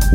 All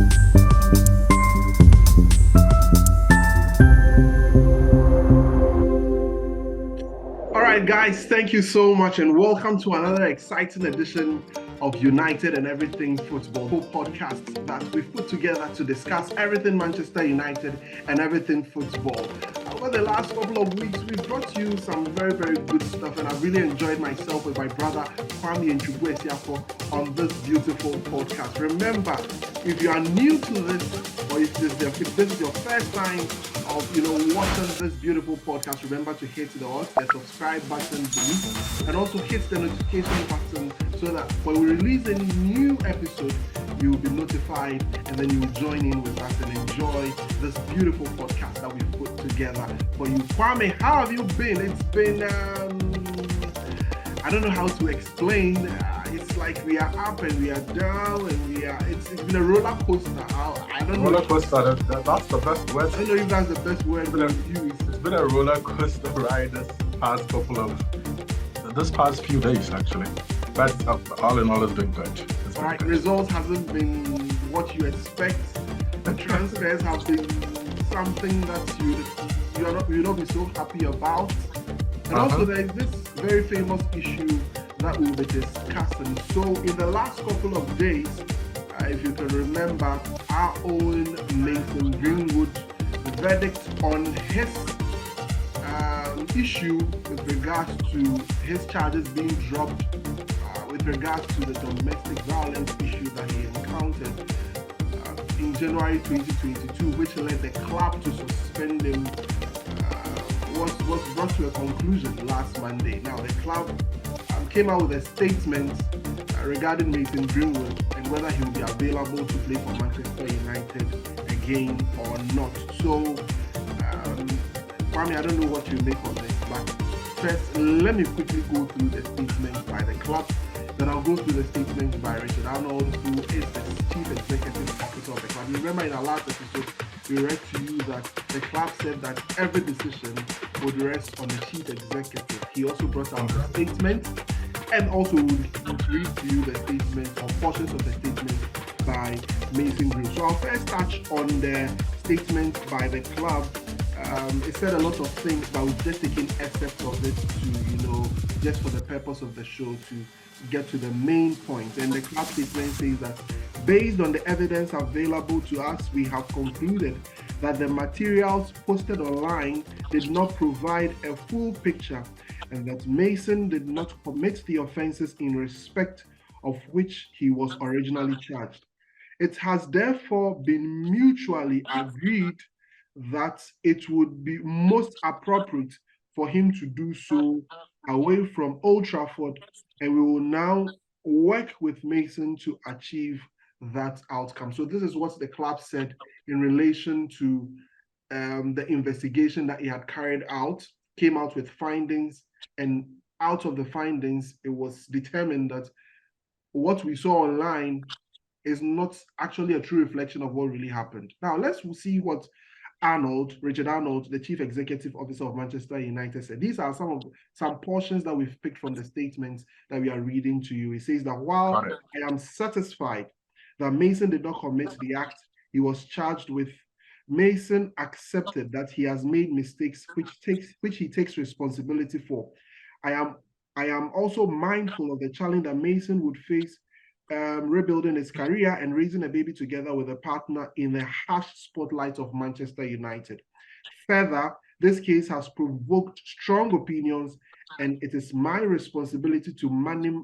right, guys, thank you so much, and welcome to another exciting edition of United and Everything Football podcast that we've put together to discuss everything Manchester United and everything football. Over the last couple of weeks, we've brought you some very, very good stuff, and I've really enjoyed myself with my brother Kwame and Chukwuesiafo on this beautiful podcast. Remember, if you are new to this, or if this is your first time of watching this beautiful podcast, remember to hit the subscribe button beneath, and also hit the notification button so that when we release any new episode, you will be notified, and then you will join in with us and enjoy this beautiful podcast that we've put together for you. Kwame, how have you been? It's been I don't know how to explain. It's like we are up and we are down, and it's been a roller coaster. I don't know. Roller coaster, that's the best word. I don't know if that's the best word to use. It's been a roller coaster ride this past few days, actually. But all in all, it's been good. All right, results hasn't been what you expect. The transfers have been something that you'll not be so happy about. And also there is this very famous issue that we'll be discussing. So in the last couple of days, if you can remember, our own Mason Greenwood verdict on his issue with regards to his charges being dropped with regards to the domestic violence issue that he encountered in January 2022, which led the club to suspend him, was brought to a conclusion last Monday. Now, the club came out with a statement regarding Mason Greenwood and whether he will be available to play for Manchester United again or not. So, Kwame, I don't know what you make of this, but first, let me quickly go through the statement by the club. Then I'll go through the statement by Richard Arnold, who is the Chief Executive Officer of the club. You remember in our last episode, we read to you that the club said that every decision would rest on the Chief Executive. He also brought out the statement, and also would read to you the statement or portions of the statement by Mason Greenwood. So I'll first touch on the statement by the club. It said a lot of things, but we've just taken excerpts of it to, just for the purpose of the show, to get to the main point. And the club statement says that based on the evidence available to us, we have concluded that the materials posted online did not provide a full picture, and that Mason did not commit the offenses in respect of which he was originally charged. It has therefore been mutually agreed that it would be most appropriate for him to do so away from Old Trafford, and we will now work with Mason to achieve that outcome. So this is what the club said in relation to the investigation that he had carried out, came out with findings, and out of the findings, it was determined that what we saw online is not actually a true reflection of what really happened. Now, let's see what Richard Arnold, the Chief Executive Officer of Manchester United, said. These are some portions that we've picked from the statements that we are reading to you. It says that while I am satisfied that Mason did not commit the act he was charged with, Mason accepted that he has made mistakes which he takes responsibility for. I am also mindful of the challenge that Mason would face rebuilding his career and raising a baby together with a partner in the harsh spotlight of Manchester United. Further, this case has provoked strong opinions, and it is my responsibility to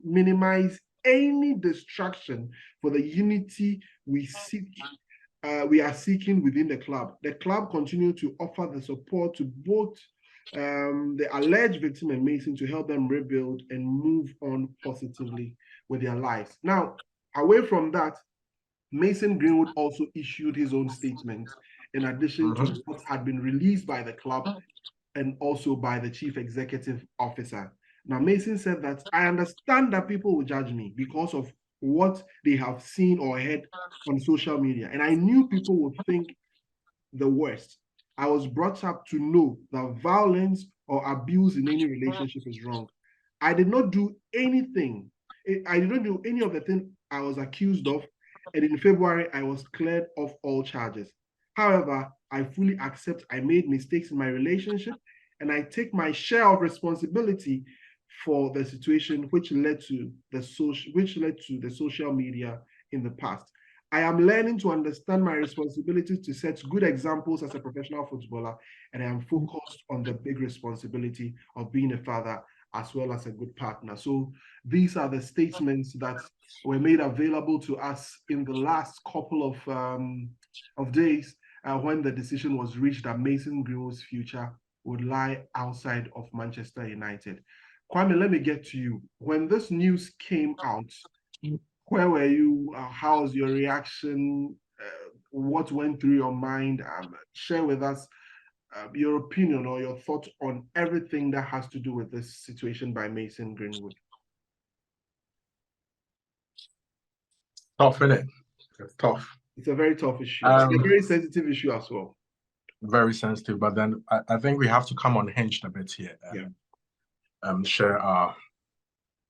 minimize any distraction for the unity we are seeking within the club. The club continued to offer the support to both the alleged victim and Mason to help them rebuild and move on positively with their lives. Now, away from that, Mason Greenwood also issued his own statement in addition to what had been released by the club and also by the Chief Executive Officer. Now, Mason said that I understand that people will judge me because of what they have seen or heard on social media, and I knew people would think the worst. I was brought up to know that violence or abuse in any relationship is wrong. I did not do anything. I didn't do any of the things I was accused of, and in February, I was cleared of all charges. However, I fully accept I made mistakes in my relationship, and I take my share of responsibility for the situation which led to the social media in the past. I am learning to understand my responsibility to set good examples as a professional footballer, and I am focused on the big responsibility of being a father as well as a good partner. So these are the statements that were made available to us in the last couple of days when the decision was reached that Mason Greenwood's future would lie outside of Manchester United. Kwame, let me get to you. When this news came out, where were you? How was your reaction? What went through your mind? Share with us your opinion or your thoughts on everything that has to do with this situation by Mason Greenwood. Tough, innit? It's tough. It's a very tough issue. It's a very sensitive issue as well. Very sensitive, but then I think we have to come unhinged a bit here and share our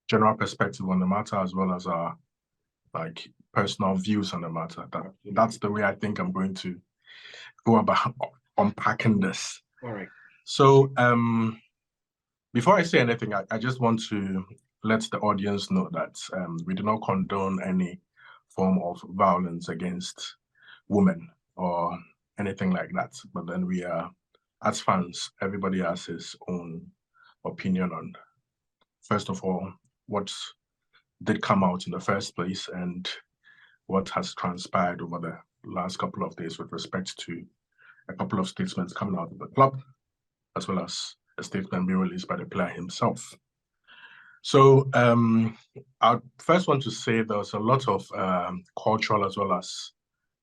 general perspective on the matter as well as our personal views on the matter. That's the way I think I'm going to go about unpacking this. All right. So before I say anything, I just want to let the audience know that we do not condone any form of violence against women or anything like that. But then we are, as fans, everybody has his own opinion on, first of all, what did come out in the first place and what has transpired over the last couple of days with respect to a couple of statements coming out of the club, as well as a statement being released by the player himself. So I first want to say there's a lot of cultural as well as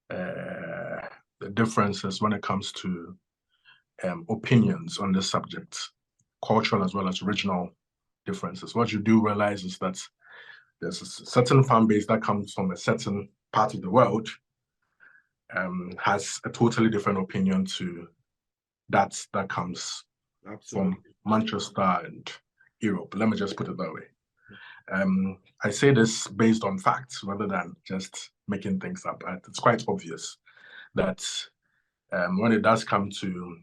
the differences when it comes to opinions on this subject, cultural as well as regional differences. What you do realize is that there's a certain fan base that comes from a certain part of the world has a totally different opinion to that comes from Manchester and Europe. Let me just put it that way. I say this based on facts rather than just making things up. It's quite obvious that when it does come to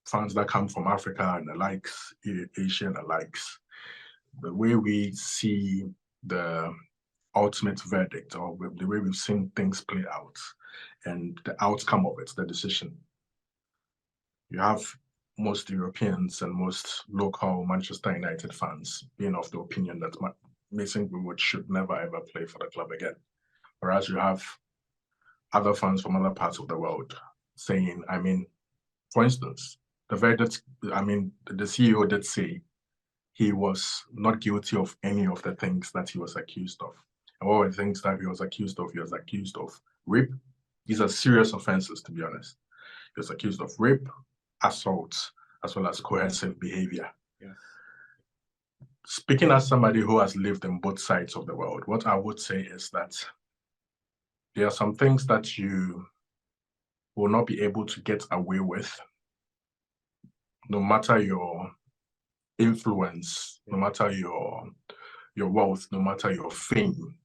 fans that come from Africa and the likes, Asia and the likes, the way we see the ultimate verdict or the way we've seen things play out and the outcome of it, the decision. You have most Europeans and most local Manchester United fans being of the opinion that Mason Greenwood should never ever play for the club again. Whereas you have other fans from other parts of the world saying, I mean, for instance, the verdict, I mean, the CEO did say he was not guilty of any of the things that he was accused of. And what were the things that he was accused of? He was accused of rape. These are serious offenses, to be honest. He was accused of rape, assault, as well as coercive behavior. Yes. Speaking as somebody who has lived in both sides of the world, what I would say is that there are some things that you will not be able to get away with, no matter your influence, no matter your wealth, no matter your fame,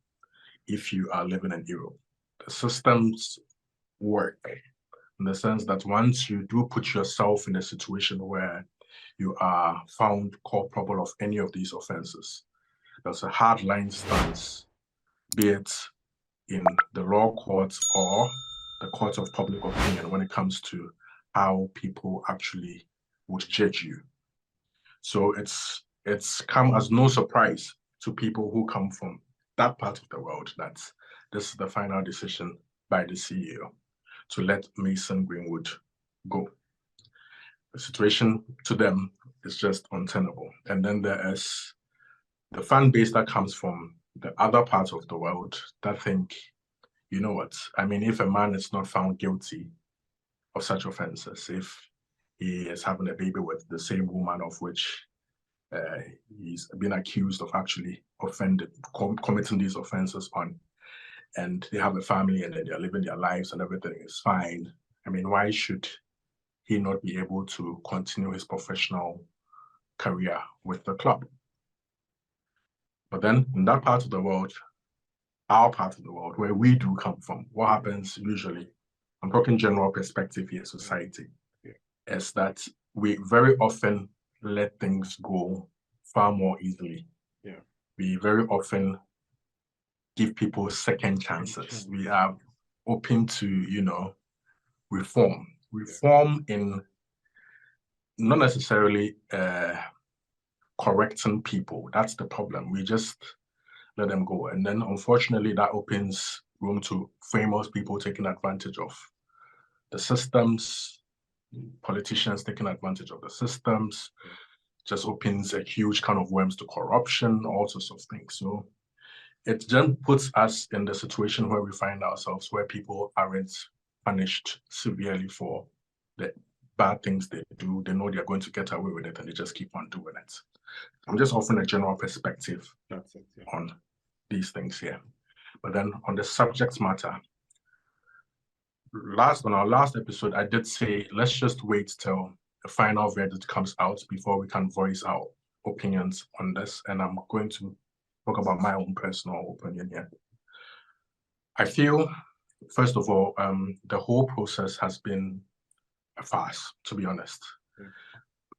if you are living in Europe. The systems work in the sense that once you do put yourself in a situation where you are found culpable of any of these offenses, there's a hard line stance, be it in the law courts or the courts of public opinion when it comes to how people actually would judge you. So it's come as no surprise to people who come from that part of the world that this is the final decision by the CEO to let Mason Greenwood go. The situation to them is just untenable. And then there is the fan base that comes from the other parts of the world that think, you know what, I mean, if a man is not found guilty of such offenses, if he is having a baby with the same woman of which he's been accused of actually committing these offenses on, and they have a family and they're living their lives and everything is fine. I mean, why should he not be able to continue his professional career with the club? But then in that part of the world, our part of the world, where we do come from, what happens usually, I'm talking general perspective here, society, is that we very often let things go far more easily. We very often give people second chances. We are open to, reform. Reform in not necessarily correcting people. That's the problem. We just let them go. And then unfortunately, that opens room to famous people taking advantage of the systems, politicians taking advantage of the systems, just opens a huge can of worms to corruption, all sorts of things. So it then puts us in the situation where we find ourselves, where people aren't punished severely for the bad things they do. They know they're going to get away with it and they just keep on doing it. I'm just offering a general perspective on these things here. But then on the subject matter, on our last episode, I did say, let's just wait till the final verdict comes out before we can voice our opinions on this. And I'm going to talk about my own personal opinion here. I feel, first of all, the whole process has been a farce, to be honest.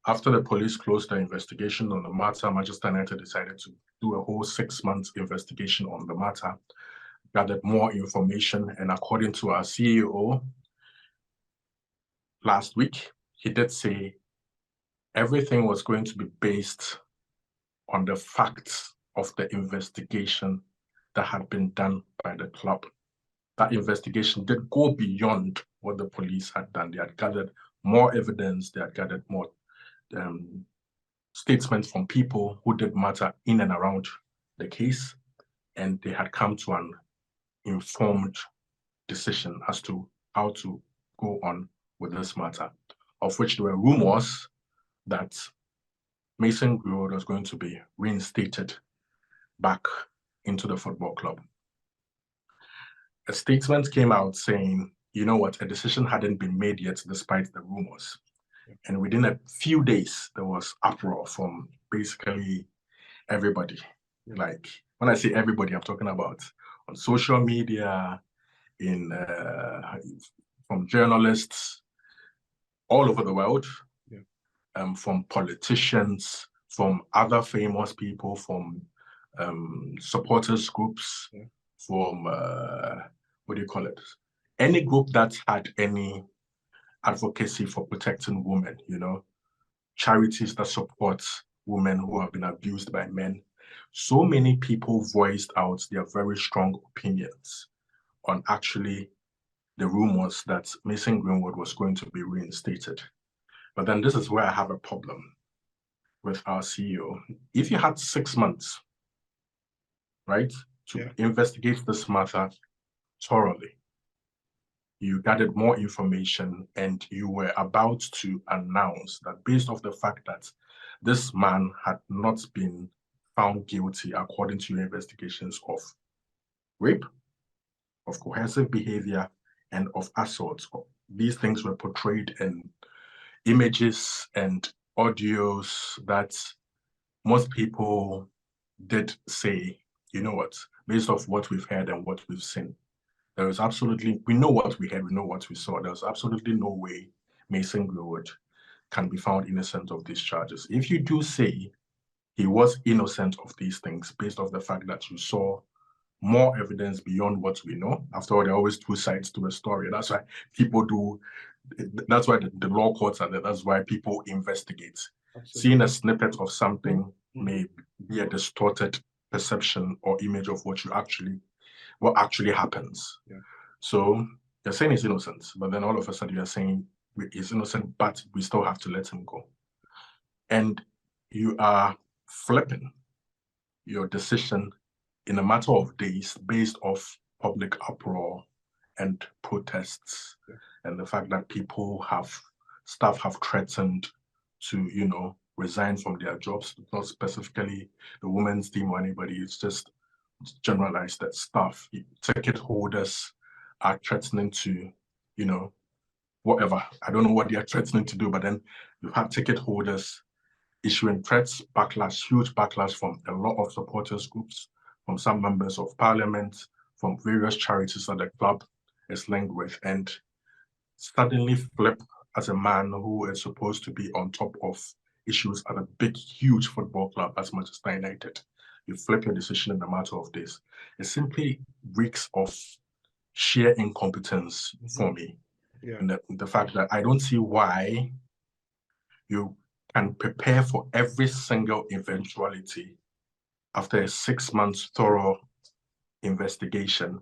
After the police closed the investigation on the matter, Manchester United decided to do a whole 6 months investigation on the matter, gathered more information, and according to our CEO last week, he did say everything was going to be based on the facts of the investigation that had been done by the club. That investigation did go beyond what the police had done. They had gathered more evidence, they had gathered more statements from people who did matter in and around the case, and they had come to an informed decision as to how to go on with this matter, of which there were rumors that Mason Greenwood was going to be reinstated back into the football club. A statement came out saying, you know what, a decision hadn't been made yet despite the rumors. And within a few days, there was uproar from basically everybody. Like, when I say everybody, I'm talking about on social media, from journalists all over the world, from politicians, from other famous people, from supporters groups, from, what do you call it? Any group that had any advocacy for protecting women, charities that support women who have been abused by men. So many people voiced out their very strong opinions on actually the rumors that Mason Greenwood was going to be reinstated. But then this is where I have a problem with our CEO. If you had 6 months, right, to investigate this matter thoroughly, you gathered more information and you were about to announce that based off the fact that this man had not been found guilty according to your investigations of rape, of coercive behavior, and of assault. These things were portrayed in images and audios that most people did say, you know what, based off what we've heard and what we've seen, there is absolutely, we know what we heard, we know what we saw. There's absolutely no way Mason Greenwood can be found innocent of these charges. If you do say he was innocent of these things based off the fact that you saw more evidence beyond what we know, after all, there are always two sides to a story. That's why people do, that's why the law courts are there. That's why people investigate. Absolutely. Seeing a snippet of something may be a distorted perception or image of what actually happens. So you're saying he's innocent, but then all of a sudden you're saying he's innocent, but we still have to let him go. And you are flipping your decision in a matter of days based off public uproar and protests, and the fact that staff have threatened to, resign from their jobs, not specifically the women's team or anybody, it's just generalized that staff, ticket holders are threatening to, whatever. I don't know what they are threatening to do, but then you've had ticket holders issuing threats, huge backlash from a lot of supporters groups, from some members of parliament, from various charities that the club is linked with, and suddenly flip as a man who is supposed to be on top of issues at a big, huge football club as Manchester United. You flip your decision in a matter of days. It simply reeks of sheer incompetence for me. Yeah. And the fact that I don't see why you can prepare for every single eventuality after a 6 months thorough investigation,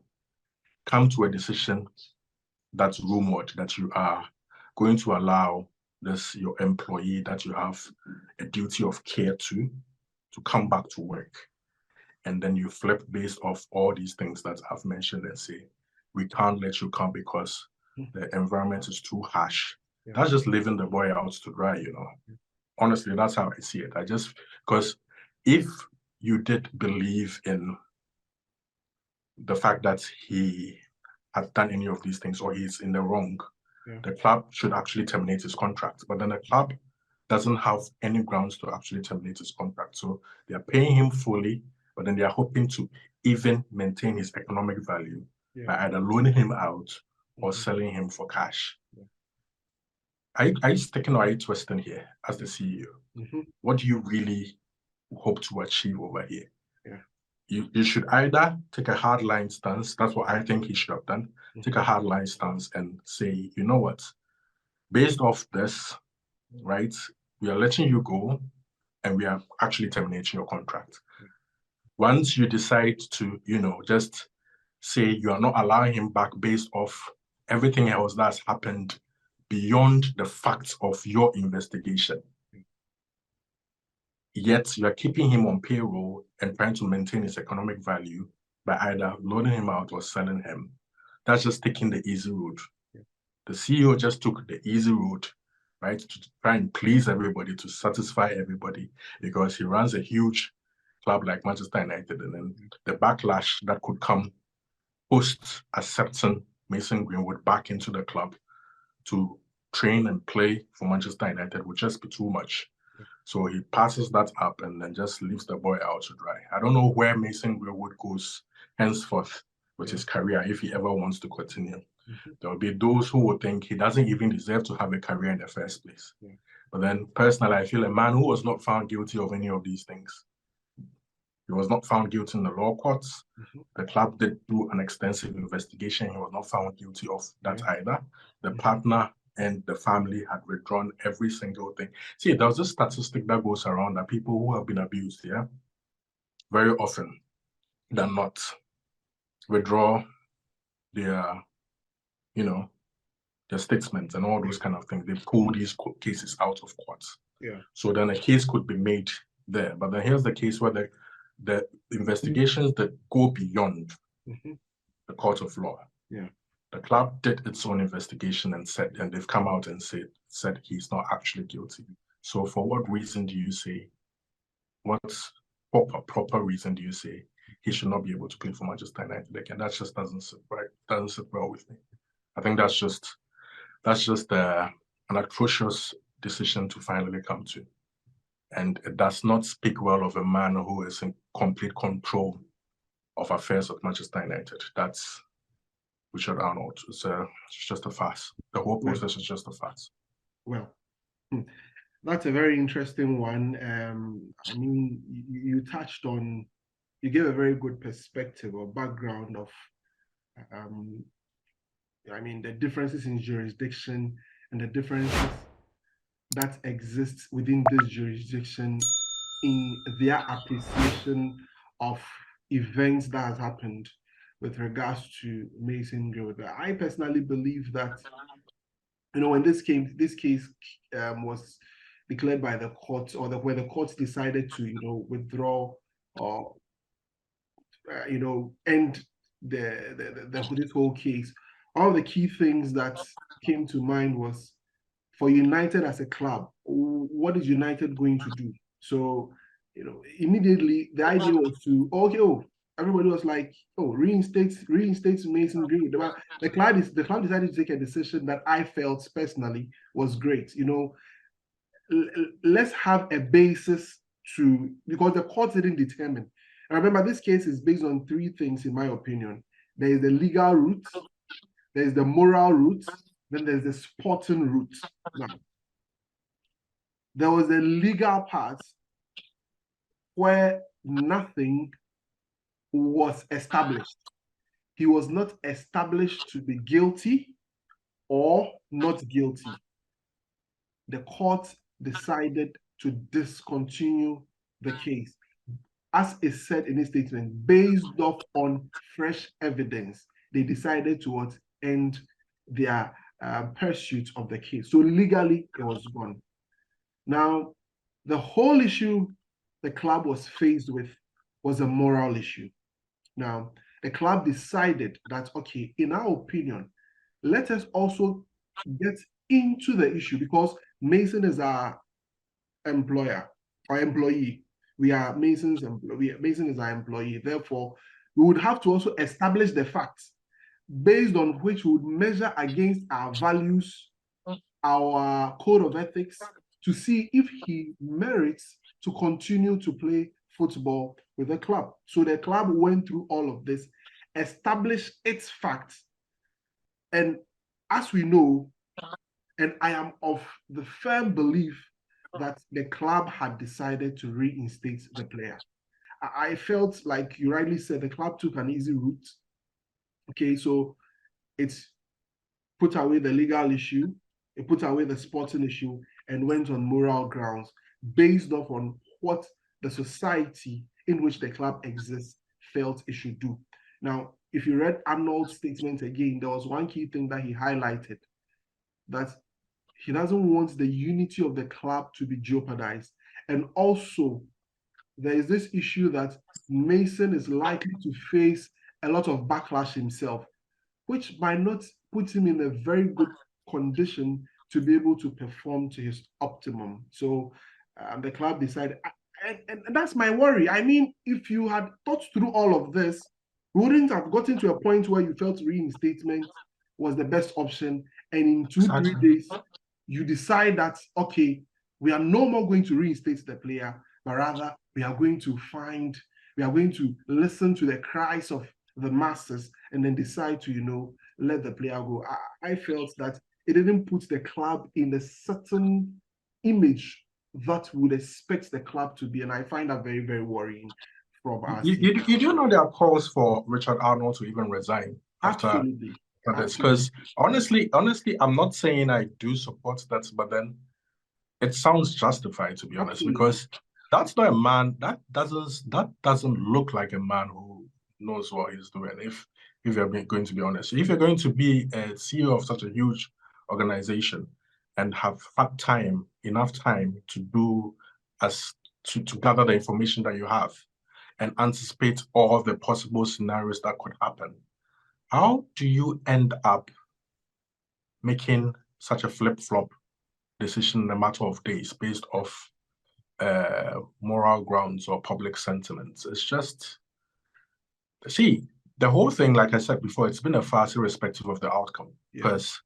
come to a decision that's rumored that you are going to allow this your employee that you have a duty of care to come back to work, and then you flip based off all these things that I've mentioned and say we can't let you come because the environment is too harsh. Yeah. That's just leaving the boy out to dry, you know. Honestly, that's how I see it. Because if you did believe in the fact that he had done any of these things or he's in the wrong, the club should actually terminate his contract. But then the club doesn't have any grounds to actually terminate his contract. So they are paying him fully, but then they are hoping to even maintain his economic value by either loaning him out or selling him for cash. Are you sticking or are you twisting here as the CEO? What do you really hope to achieve over here? You should either take a hardline stance. That's what I think he should have done. Take a hardline stance and say, you know what, based off this, right, we are letting you go and we are actually terminating your contract. Once you decide to, you know, just say you are not allowing him back based off everything else that's happened beyond the facts of your investigation, yet you are keeping him on payroll and trying to maintain his economic value by either loaning him out or selling him, that's just taking the easy route. The CEO just took the easy route, right, to try and please everybody, to satisfy everybody, because he runs a huge club like Manchester United, and then the backlash that could come post accepting Mason Greenwood back into the club to train and play for Manchester United would just be too much. So he passes that up and then just leaves the boy out to dry. I don't know where Mason Greenwood goes henceforth with his career if he ever wants to continue. There will be those who will think he doesn't even deserve to have a career in the first place. But then personally, I feel a man who was not found guilty of any of these things, he was not found guilty in the law courts. The club did do an extensive investigation. He was not found guilty of that either. The partner and the family had withdrawn every single thing. See, there was a statistic that goes around that people who have been abused, very often than not, withdraw their, you know, their statements and all those kind of things. They pull these cases out of courts. So then a case could be made there. But then here's the case where the investigations that go beyond the court of law. The club did its own investigation and they've come out and said he's not actually guilty. So for what reason do you say, what proper reason do you say he should not be able to play for Manchester United again? That just doesn't sit right, doesn't sit well with me. I think that's just an atrocious decision to finally come to. And it does not speak well of a man who is in complete control of affairs at Manchester United. That's Richard Arnold. It's just a farce. The whole process is just a farce. Well, that's a very interesting one. I mean, you touched on, you gave a very good perspective or background of, I mean, the differences in jurisdiction and the differences that exist within this jurisdiction in their appreciation of events that has happened with regards to Mason Greenwood. I personally believe that, you know, when this case was declared by the court, or where the courts decided to, you know, withdraw or you know, end this whole case, all of the key things that came to mind was, for United as a club, what is United going to do? So, you know, immediately the idea was to, everybody was like, reinstate Mason Greenwood. The club decided to take a decision that I felt personally was great. You know, let's have a basis because the court didn't determine. And remember, this case is based on three things, in my opinion. There is the legal route, there is the moral route, then there's the sporting route. Now, there was a legal part where nothing was established. He was not established to be guilty or not guilty. The court decided to discontinue the case, as is said in his statement, based off on fresh evidence. They decided to end their pursuit of the case. So legally, it was gone. Now, the whole issue the club was faced with was a moral issue. Now, the club decided that, okay, in our opinion, let us also get into the issue, because Mason is our employer or employee. We are Mason's employee. Mason is our employee. Therefore, we would have to also establish the facts based on which we would measure against our values, our code of ethics, to see if he merits to continue to play football with the club. So the club went through all of this, established its facts, and as we know, and I am of the firm belief that the club had decided to reinstate the player. I felt like you rightly said, the club took an easy route. Okay, so it's put away the legal issue, it put away the sporting issue, and went on moral grounds based off on what the society in which the club exists felt it should do. Now, if you read Arnold's statement again, there was one key thing that he highlighted, that he doesn't want the unity of the club to be jeopardized. And also, there is this issue that Mason is likely to face a lot of backlash himself, which might not put him in a very good condition to be able to perform to his optimum. So the club decided, and that's my worry. I mean, if you had thought through all of this, we wouldn't have gotten to a point where you felt reinstatement was the best option. And in 2-3 days, you decide that, okay, we are no more going to reinstate the player, but rather we are going to listen to the cries of the masses and then decide to, let the player go. I felt that it didn't put the club in a certain image that would expect the club to be. And I find that very, very worrying from our You do know there are calls for Richard Arnold to even resign after Absolutely. this? Because honestly, I'm not saying I do support that, but then it sounds justified, to be honest, because that's not a man that doesn't look like a man who knows what he's doing. If you're going to be honest, if you're going to be a CEO of such a huge organization and have had enough time to do to gather the information that you have and anticipate all the possible scenarios that could happen, how do you end up making such a flip-flop decision in a matter of days based off moral grounds or public sentiments? It's just, see, the whole thing, like I said before, it's been a farce irrespective of the outcome, because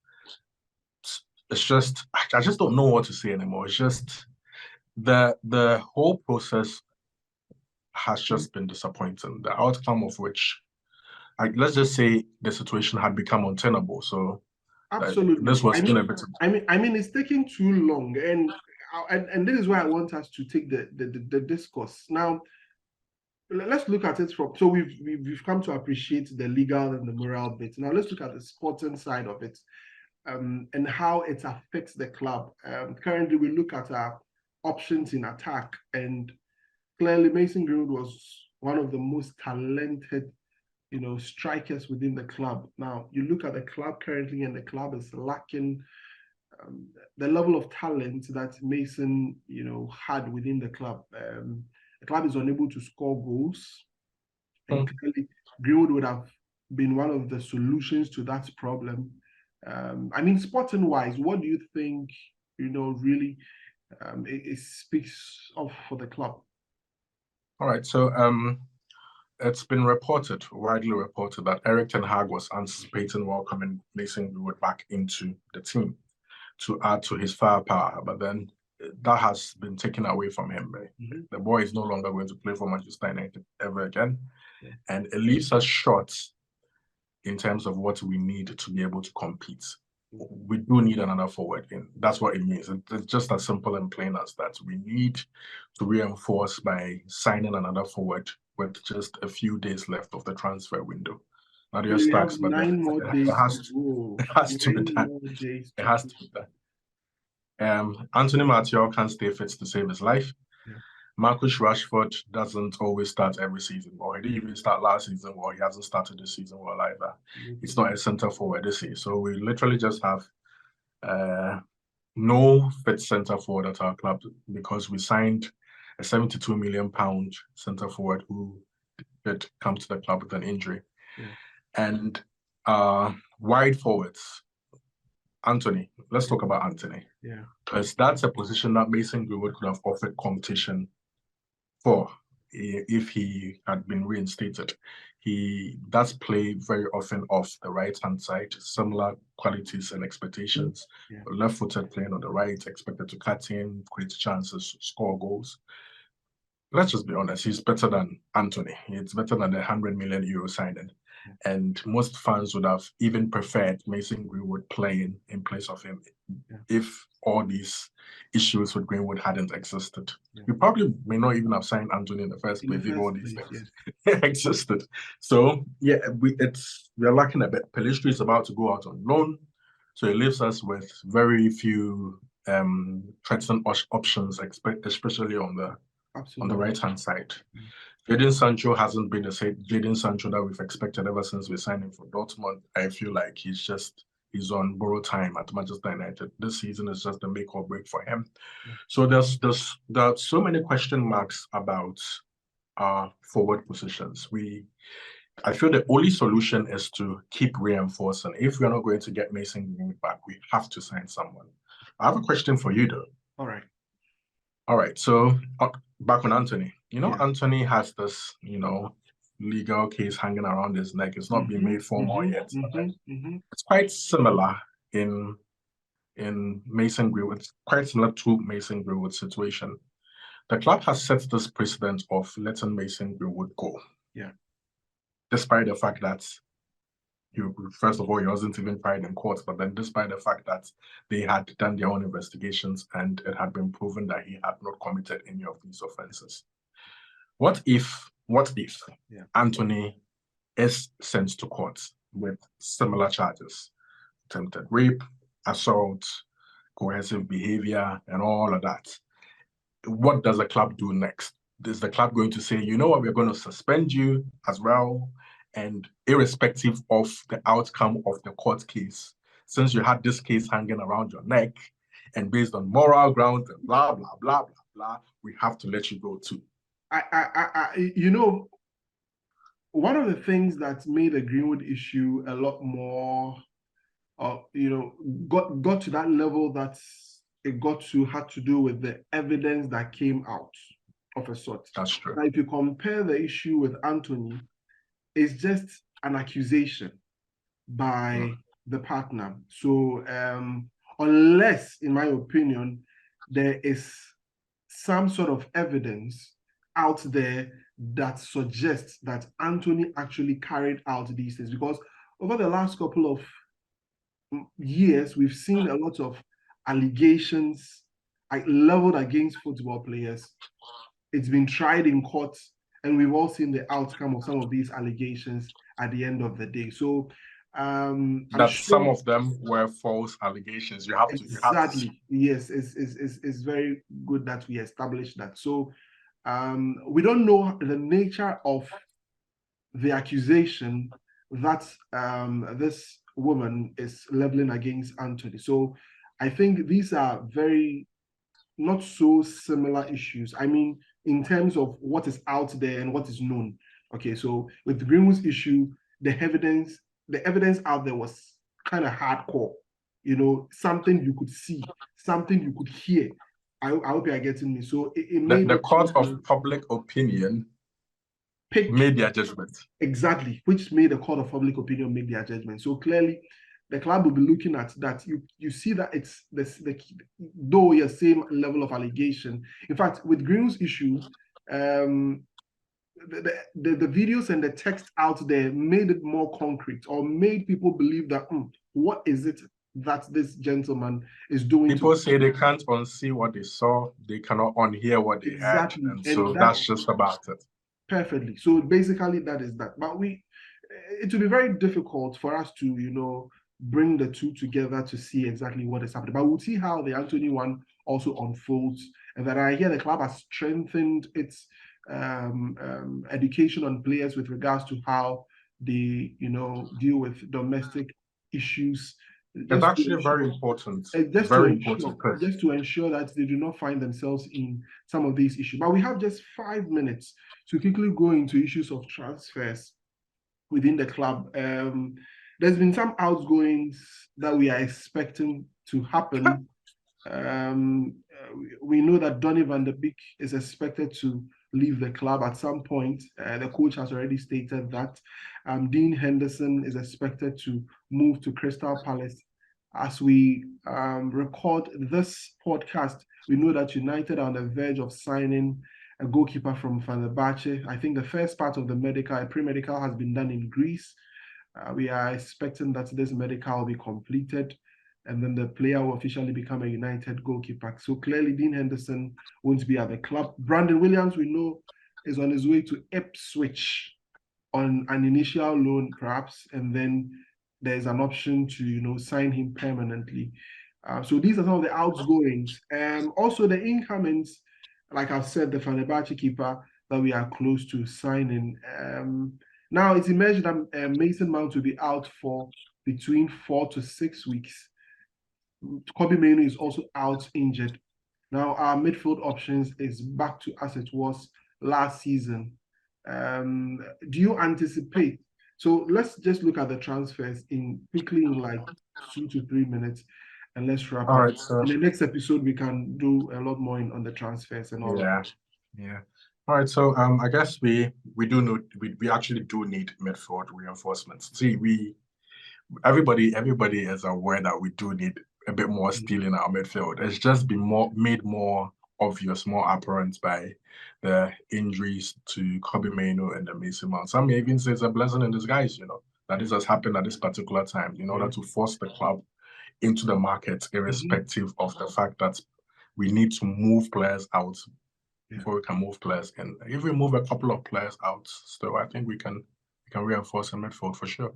it's just, I just don't know what to say anymore. It's just the whole process has just been disappointing. The outcome of which, let's just say the situation had become untenable. So absolutely, this was inevitable. I mean, it's taking too long, and this is why I want us to take the discourse now. Let's look at it from, so we've come to appreciate the legal and the moral bit. Now let's look at the sporting side of it, and how it affects the club. Currently, we look at our options in attack, and clearly Mason Greenwood was one of the most talented, strikers within the club. Now you look at the club currently, and the club is lacking the level of talent that Mason, had within the club. The club is unable to score goals, and clearly Greenwood would have been one of the solutions to that problem. I mean, sporting wise, what do you think, really it speaks of for the club? All right, so it's been widely reported, that Erik ten Hag was anticipating welcoming Mason Greenwood back into the team to add to his firepower, but then that has been taken away from him. The boy is no longer going to play for Manchester United ever again, and it leaves us short in terms of what we need to be able to compete. We do need another forward in. That's what it means. It's just as simple and plain as that. We need to reinforce by signing another forward with just a few days left of the transfer window. Now So there are we have stacks, but 9 more days to go. it has to be 9 done. more days It has to be done. Anthony Martial can't stay fit to save his life. Yeah. Marcus Rashford doesn't always start every season, or he didn't even start last season, or he hasn't started this season well either. He's not a centre forward this year. So we literally just have no fit centre forward at our club because we signed a £72 million centre forward who did come to the club with an injury. Yeah. And wide forwards, Anthony. Let's talk about Anthony. Yeah. Because that's a position that Mason Greenwood could have offered competition for if he had been reinstated. He does play very often off the right-hand side, similar qualities and expectations. Yeah. Left-footed playing on the right, expected to cut in, create chances, score goals. Let's just be honest, he's better than Anthony. It's better than the €100 million signing. Yeah. And most fans would have even preferred Mason Greenwood playing in place of him if all these issues with Greenwood hadn't existed. We probably may not even have signed Anthony in the first place if all these things existed. So yeah, we're lacking a bit. Pelistri is about to go out on loan, so it leaves us with very few threatening options, especially on the right-hand side. Jadon Sancho hasn't been the same Jadon Sancho that we've expected ever since we signed him for Dortmund. I feel like he's on borrowed time at Manchester United. This season is just a make or break for him. So there are so many question marks about our forward positions. I feel the only solution is to keep reinforcing. If we're not going to get Mason Greenwood back, we have to sign someone. I have a question for you though. All right. So back on Anthony. Anthony has this, legal case hanging around his neck. It's not been made formal yet. It's quite similar in Mason Greenwood. It's quite similar to Mason Greenwood's situation. The club has set this precedent of letting Mason Greenwood go. Yeah. Despite the fact that first of all, he wasn't even tried in court, but then despite the fact that they had done their own investigations and it had been proven that he had not committed any of these offenses. What if Anthony is sent to court with similar charges? Attempted rape, assault, coercive behavior, and all of that. What does the club do next? Is the club going to say, you know what, we're going to suspend you as well? And irrespective of the outcome of the court case, since you had this case hanging around your neck, and based on moral grounds and blah, blah, blah, blah, blah, we have to let you go too. One of the things that made the Greenwood issue a lot more, got to that level that it had to do with the evidence that came out of a sort. That's true. Now, if you compare the issue with Anthony, it's just an accusation by the partner. So unless, in my opinion, there is some sort of evidence out there that suggests that Anthony actually carried out these things, because over the last couple of years, we've seen a lot of allegations leveled against football players. It's been tried in court, and we've all seen the outcome of some of these allegations at the end of the day. So some of them were false allegations. You have to. Yes, it's very good that we established that. So we don't know the nature of the accusation that this woman is leveling against Anthony. So I think these are very not so similar issues. I mean, in terms of what is out there and what is known. Okay, so with the Greenwood's issue, the evidence out there was kind of hardcore. Something you could see, something you could hear. I hope you are getting me. So it made the court of public opinion made their judgment. Exactly, which made the court of public opinion make their judgment. So clearly, the club will be looking at that. You see that it's though your same level of allegation. In fact, with Greenwood's issue, the videos and the text out there made it more concrete, or made people believe that what is it that this gentleman is doing? People say they can't unsee what they saw, they cannot unhear what they heard, Exactly, and so that's just about it. Perfectly. So basically, that is that. But it will be very difficult for us to bring the two together to see exactly what is happening. But we'll see how the Anthony one also unfolds. And that I hear the club has strengthened its education on players with regards to how they deal with domestic issues. It's actually very important. Just very important. just to ensure that they do not find themselves in some of these issues. But we have just 5 minutes to quickly go into issues of transfers within the club. There's been some outgoings that we are expecting to happen. We know that Donny van der Beek is expected to leave the club at some point. The coach has already stated that. Dean Henderson is expected to move to Crystal Palace. As we record this podcast, we know that United are on the verge of signing a goalkeeper from Fenerbahce. I think the first part of the pre-medical has been done in Greece. We are expecting that this medical will be completed, and then the player will officially become a United goalkeeper. So clearly, Dean Henderson won't be at the club. Brandon Williams, we know, is on his way to Ipswich on an initial loan, perhaps, and then there's an option to sign him permanently. So these are some of the outgoings. Also the incomings, like I've said, the Fenerbahce keeper that we are close to signing. Now it's emerged that Mason Mount will be out for between 4 to 6 weeks. Kobe Mainoo is also out injured. Now our midfield options is back to as it was last season. Do you anticipate? So let's just look at the transfers quickly in like 2 to 3 minutes, and let's wrap all up. right, so in the next episode, we can do a lot more on the transfers and all. Yeah. All right, so I guess we actually do need midfield reinforcements. See, everybody is aware that we do need a bit more steel in our midfield. It's just been made more obvious, more apparent by the injuries to Kobe Mainoo and the Mason Mount. Some may even say it's a blessing in disguise, that this has happened at this particular time in order to force the club into the market, irrespective of the fact that we need to move players out before we can move players in. If we move a couple of players out, still, I think we can reinforce the midfield for sure.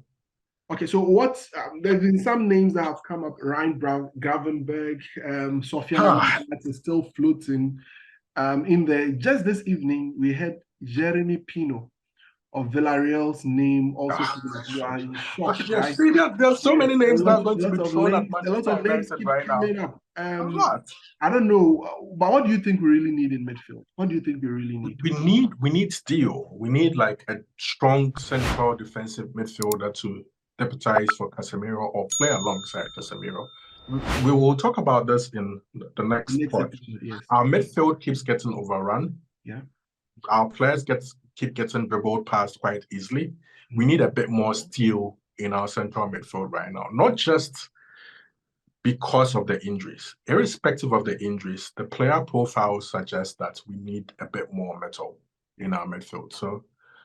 Okay, so there's been some names that have come up. Ryan Gravenberg, Sofian that is still floating. Just this evening, we had Jeremy Pino of Villarreal's name also. You are in shock, right? There's so many names that are going to be thrown at Manchester United right now. I don't know, but what do you think we really need in midfield? What do you think we really need? We need steel. We need like a strong central defensive midfielder to deputize for Casemiro or play alongside Casemiro. We will talk about this in the next part. Yes. Our midfield keeps getting overrun. Yeah. Our players keep getting dribbled past quite easily. We need a bit more steel in our central midfield right now, not just because of the injuries. Irrespective of the injuries, the player profile suggests that we need a bit more metal in our midfield.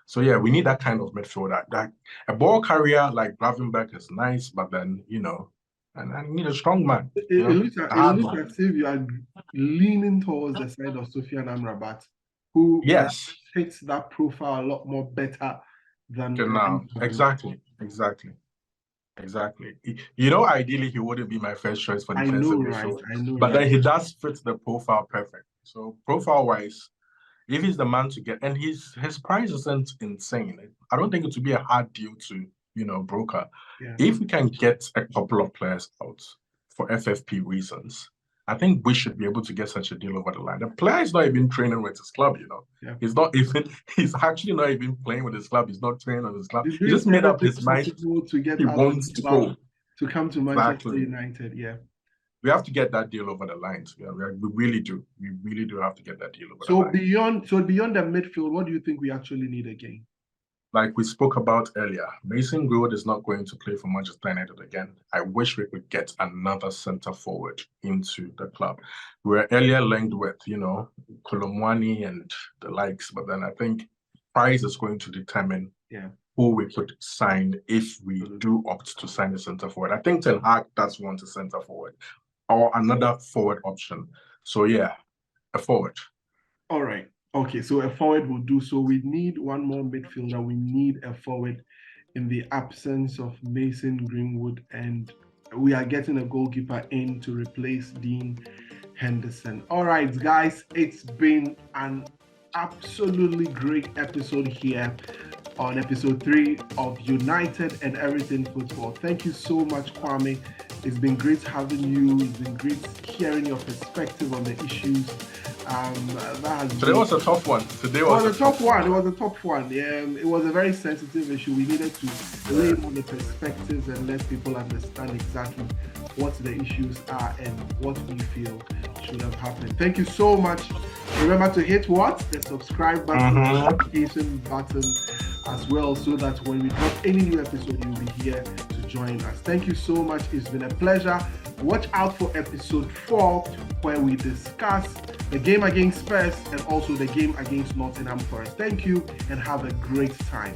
So yeah, we need that kind of midfielder. A ball carrier like Gravenberg is nice, but then and I need a strong man. It looks as if you are leaning towards the side of Sofian Amrabat, who fits that profile a lot more better than now. Exactly. Ideally he wouldn't be my first choice for defensive midfield. I know. But then he does fit the profile perfect. So profile-wise, if he's the man to get, and his price isn't insane. I don't think it would be a hard deal to, broker. Yeah. If we can get a couple of players out for FFP reasons, I think we should be able to get such a deal over the line. The player is not even training with his club, Yeah. He's actually not even playing with his club. He's not training with his club. He just made up his mind to get he wants to go. To come to Manchester United, yeah. We have to get that deal over the line. Yeah, we really do. We really do have to get that deal over the line. So beyond the midfield, what do you think we actually need again? Like we spoke about earlier, Mason Greenwood is not going to play for Manchester United again. I wish we could get another centre forward into the club. We were earlier linked with, Kolomwani and the likes, but then I think price is going to determine who we could sign if we do opt to sign a centre forward. I think Ten Hag does want a centre forward or another forward option. So yeah, a forward. All right. Okay, so a forward will do. So we need one more midfielder. We need a forward in the absence of Mason Greenwood, and we are getting a goalkeeper in to replace Dean Henderson. All right, guys, it's been an absolutely great episode here on episode 3 of United and Everything Football. Thank you so much, Kwame. It's been great having you. It's been great hearing your perspective on the issues. Today was a tough one. It was a tough one. It was a very sensitive issue. We needed to lay on the perspectives and let people understand exactly what the issues are and what we feel should have happened. Thank you so much. Remember to hit what? The subscribe button, the notification button as well, so that when we drop any new episode, you'll be here to join us. Thank you so much. It's been a pleasure. Watch out for episode 4, where we discuss the game against Spurs and also the game against Nottingham Forest. Thank you and have a great time.